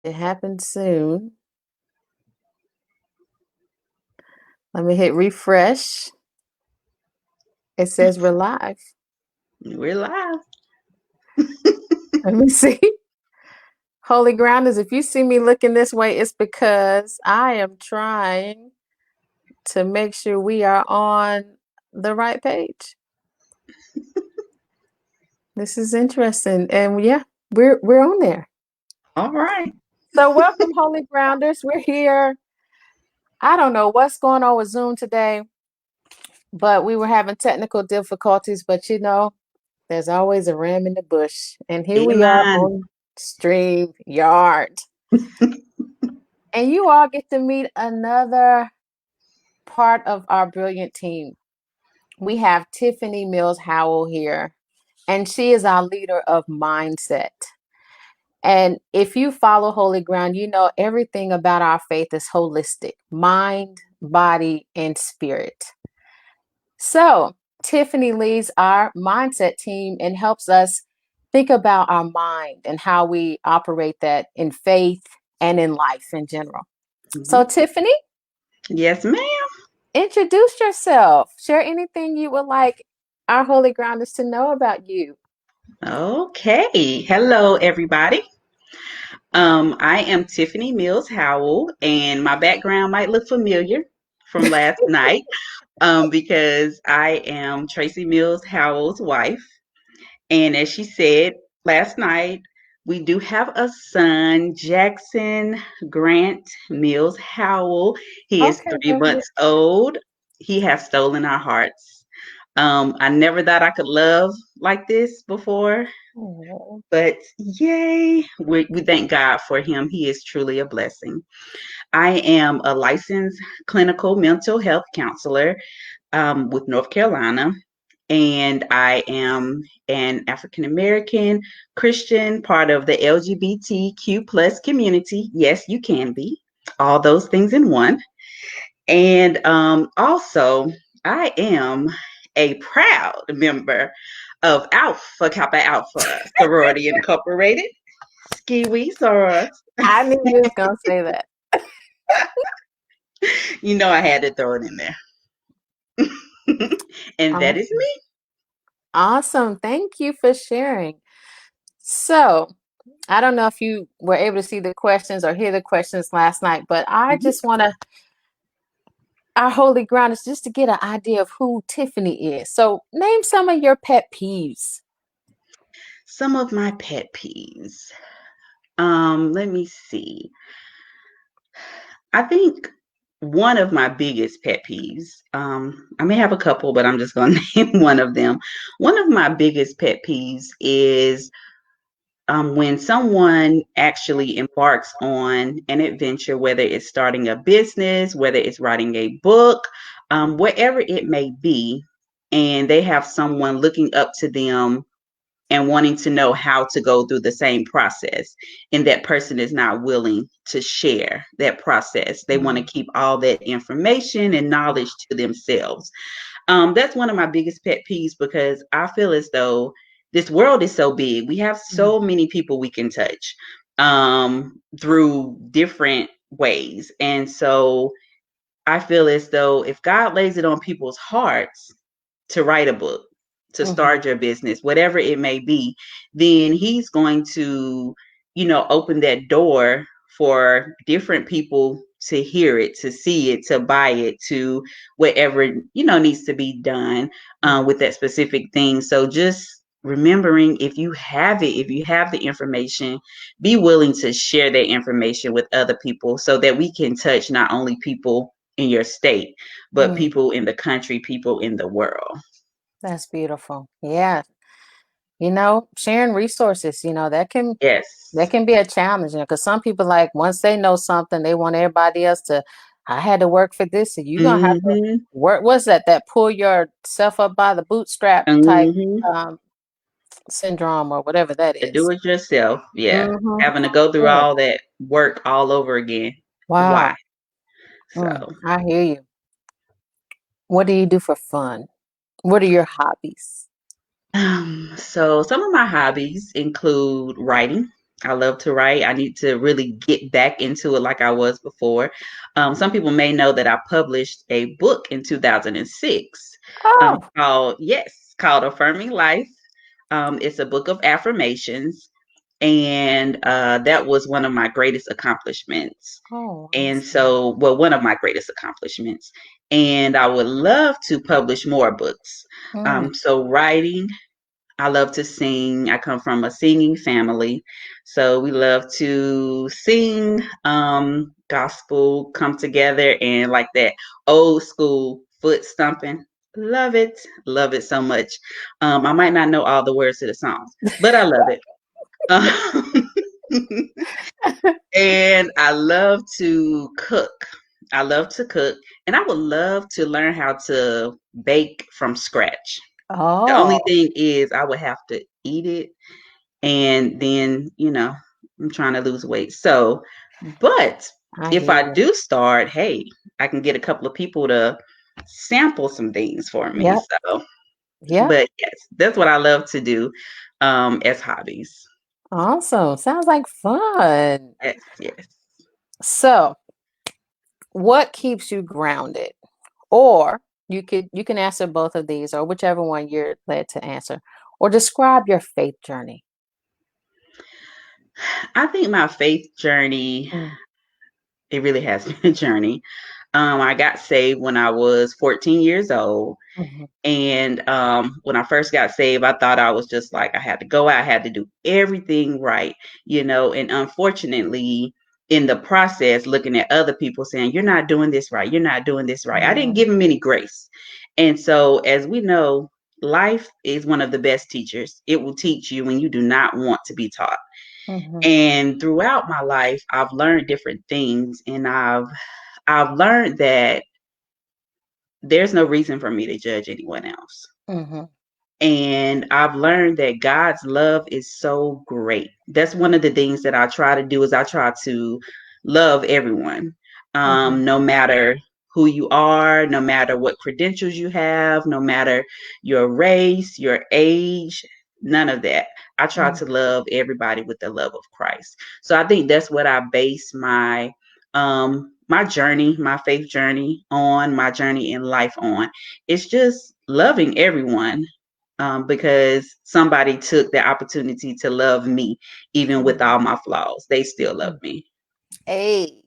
It happens soon. Let me hit refresh. It says we're live. We're live. Let me see. Holy Grounders, if you see me looking this way, it's because I am trying to make sure we are on the right page. This is interesting. And yeah, we're on there. All right. So welcome, Holy Grounders. We're here. I don't know what's going on with Zoom today, but we were having technical difficulties, but there's always a ram in the bush. And here we are Amen. on StreamYard. And you all get to meet another part of our brilliant team. We have Tiffany Mills-Howell here, and she is our leader of mindset. And if you follow Holy Ground, you know everything about our faith is holistic: mind, body, and spirit. So, Tiffany leads our mindset team and helps us think about our mind and how we operate that in faith and in life in general. So, Mhm. Tiffany, Yes, ma'am. introduce yourself. Share anything you would like our Holy Grounders to know about you. Okay. Hello, everybody. I am Tiffany Mills-Howell, and my background might look familiar from last night, because I am Tracy Mills-Howell's wife. And as she said last night, we do have a son, Jackson Grant Mills Howell. He is Okay, 3 months old. He has stolen our hearts. I never thought I could love like this before, oh, but yay, we thank God for him. He is truly a blessing. I am a licensed clinical mental health counselor, with North Carolina, and I am an African American Christian, part of the LGBTQ plus community. Yes, you can be all those things in one. And also, I am a proud member of Alpha Kappa Alpha Sorority Incorporated. Skiwi Soros. I knew you was gonna say that. You know I had to throw it in there. And that is Awesome. me. Awesome. Thank you for sharing. So, I don't know if you were able to see the questions or hear the questions last night, but I Mhm. just want to, our holy ground is just to get an idea of who Tiffany is. So, name some of your pet peeves. Some of my pet peeves. Let me see. I think one of my biggest pet peeves, I may have a couple, but I'm just going to name one of them. One of my biggest pet peeves is, when someone actually embarks on an adventure, whether it's starting a business, whether it's writing a book, whatever it may be, and they have someone looking up to them and wanting to know how to go through the same process, and that person is not willing to share that process. They want to Mm, keep all that information and knowledge to themselves. That's one of my biggest pet peeves, because I feel as though this world is so big. We have mm, so many people we can touch, through different ways. And so I feel as though if God lays it on people's hearts to write a book, to mhm, start your business, whatever it may be, then He's going to, open that door for different people to hear it, to see it, to buy it, to whatever, needs to be done, mhm, with that specific thing. So just remembering, if you have it, if you have the information, be willing to share that information with other people so that we can touch not only people in your state, but mm. people in the country, people in the world. That's beautiful. Yeah. Sharing resources, that Yes. can be a challenge, because some people like once they know something, they want everybody else to, I had to work for this, and you're gonna have to Mm-hmm. work. What's that? That pull yourself up by the bootstrap type Mm-hmm. um syndrome or whatever that Do is. it yourself. Yeah. Mm-hmm. Having to go through Good. all that work all over again. Why? Wow. So, I hear you. What do you do for fun? What are your hobbies? so some of my hobbies include writing. I love to write. I need to really get back into it like I was before. Some people may know that I published a book in 2006 Oh, called Affirming Life. It's a book of affirmations, and that was one of my greatest accomplishments. oh, And awesome. so, well, one of my greatest accomplishments. And I would love to publish more books. Mm, So, writing, I love to sing. I come from a singing family. So we love to sing, gospel, come together and like that old school foot stomping. Love it. Love it so much. I might not know all the words to the songs, but I love it. And I love to cook. I love to cook. And I would love to learn how to bake from scratch. The only oh, thing is I would have to eat it, and then, I'm trying to lose weight. So, but I if hear I you. do start, hey, I can get a couple of people to sample some things for me. Yep, So, yep. but yes, that's what I love to do as hobbies. Awesome. Sounds like fun. Yes, yes. So, what keeps you grounded? Or you can answer both of these or whichever one you're led to answer. Or describe your faith journey. I think my faith journey, Mm, it really has been a journey. I got saved when I was 14 years old. mhm, And when I first got saved, I thought I was just like, I had to go out, I had to do everything right, and unfortunately, in the process, looking at other people saying, you're not doing this right, you're not doing this right, I didn't mhm, give them any grace. And so, as we know, life is one of the best teachers. It will teach you when you do not want to be taught. mhm, And throughout my life, I've learned different things, and I've learned that there's no reason for me to judge anyone else. mhm, And I've learned that God's love is so great. That's one of the things that I try to do is I try to love everyone, mhm, no matter who you are, no matter what credentials you have, no matter your race, your age, none of that. I try mhm, to love everybody with the love of Christ. So I think that's what I base my journey, my faith journey on, my journey in life on. It's just loving everyone, because somebody took the opportunity to love me, even with mhm, all my flaws. They still love mhm. me. Hey,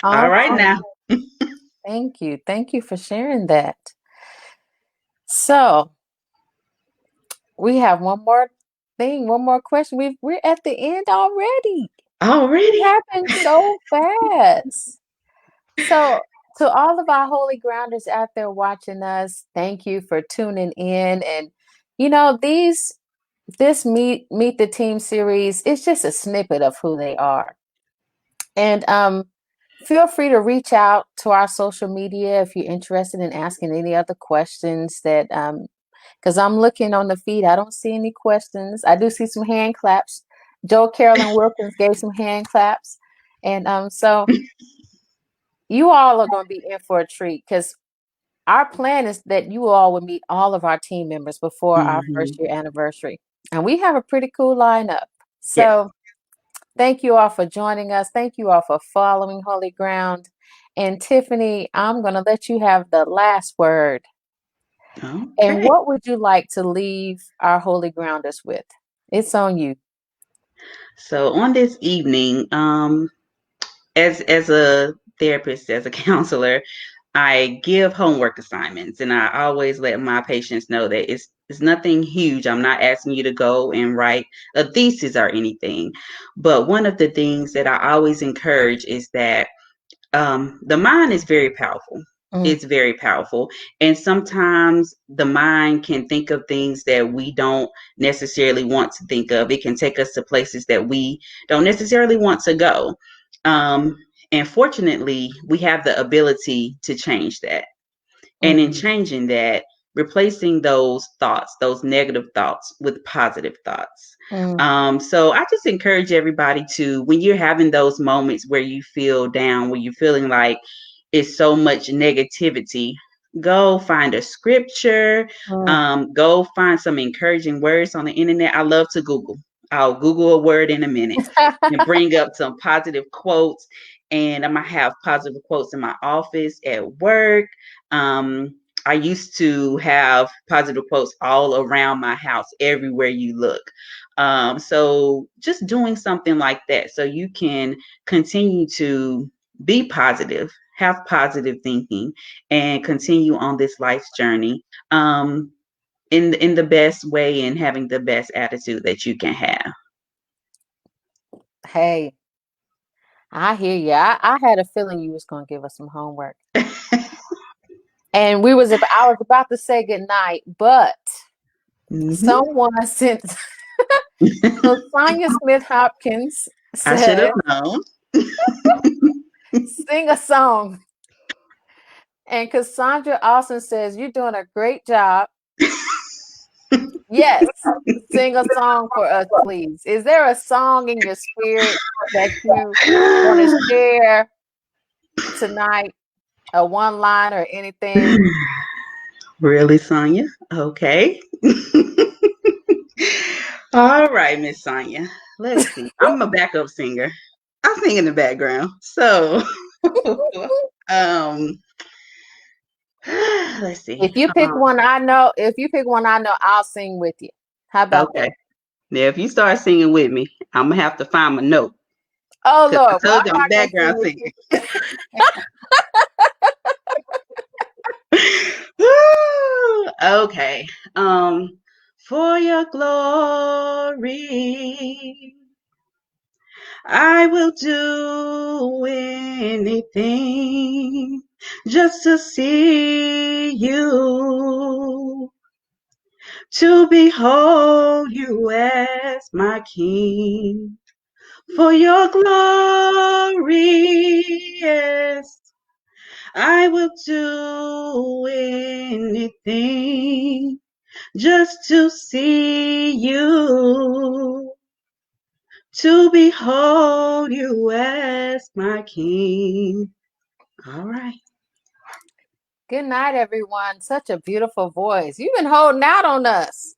All right awesome. now. Thank you. Thank you for sharing that. So we have one more thing, one more question. We're at the end already. It Already? happened so fast. So, to all of our holy grounders out there watching us, thank you for tuning in. And this meet the team series, it's just a snippet of who they are. And feel free to reach out to our social media if you're interested in asking any other questions that because I'm looking on the feed, I don't see any questions. I do see some hand claps. Joe Carolyn Wilkins gave some hand claps. And so you all are going to be in for a treat because our plan is that you all will meet all of our team members before our first Hmm. year anniversary. And we have a pretty cool lineup. Yes. So thank you all for joining us. Thank you all for following Holy Ground. And Tiffany, I'm going to let you have the last word. And Okay. what would you like to leave our Holy Grounders with? It's on you. So on this evening, as a therapist, as a counselor, I give homework assignments, and I always let my patients know that it's nothing huge. I'm not asking you to go and write a thesis or anything. But one of the things that I always encourage is that the mind is very powerful. Mm, It's very powerful. And sometimes the mind can think of things that we don't necessarily want to think of. It can take us to places that we don't necessarily want to go. Um, and fortunately, we have the ability to change that. And in mhm, changing that, replacing those thoughts, those negative thoughts, with positive thoughts. mm, So I just encourage everybody to, when you're having those moments where you feel down, where you're feeling like it's so much negativity, go find a scripture, mm, go find some encouraging words on the internet. I love to Google. I'll Google a word in a minute and bring up some positive quotes. And I'm gonna have positive quotes in my office, at work. I used to have positive quotes all around my house, everywhere you look. So just doing something like that so you can continue to be positive, have positive thinking, and continue on this life's journey in the best way and having the best attitude that you can have. Hey, I hear you. I had a feeling you was gonna give us some homework. And I was about to say good night, but Mhm. someone sent so Sonia Smith Hopkins I should have said, known. sing a song. And Cassandra Austin says, you're doing a great job. Yes, sing a song for us, please. Is there a song in your spirit that you want to share tonight? A one line or anything? Really, Sonia? Okay. All right, Miss Sonia. Let's see. I'm a backup singer. I sing in the background. So, um, let's see. If you pick one I know, I'll sing with you. How about Okay. that? Now, if you start singing with me, I'm gonna have to find my note Oh because I Lord, well told you I'm I'm not gonna background sing with singer. you. Okay. For your glory, I will do anything just to see you, to behold you as my King. For your glory, yes, I will do anything just to see you, to behold you as my King. All right. Good night, everyone. Such a beautiful voice. You've been holding out on us.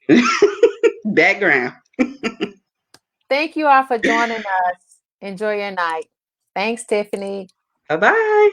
Background. Thank you all for joining us. Enjoy your night. Thanks, Tiffany. Bye bye.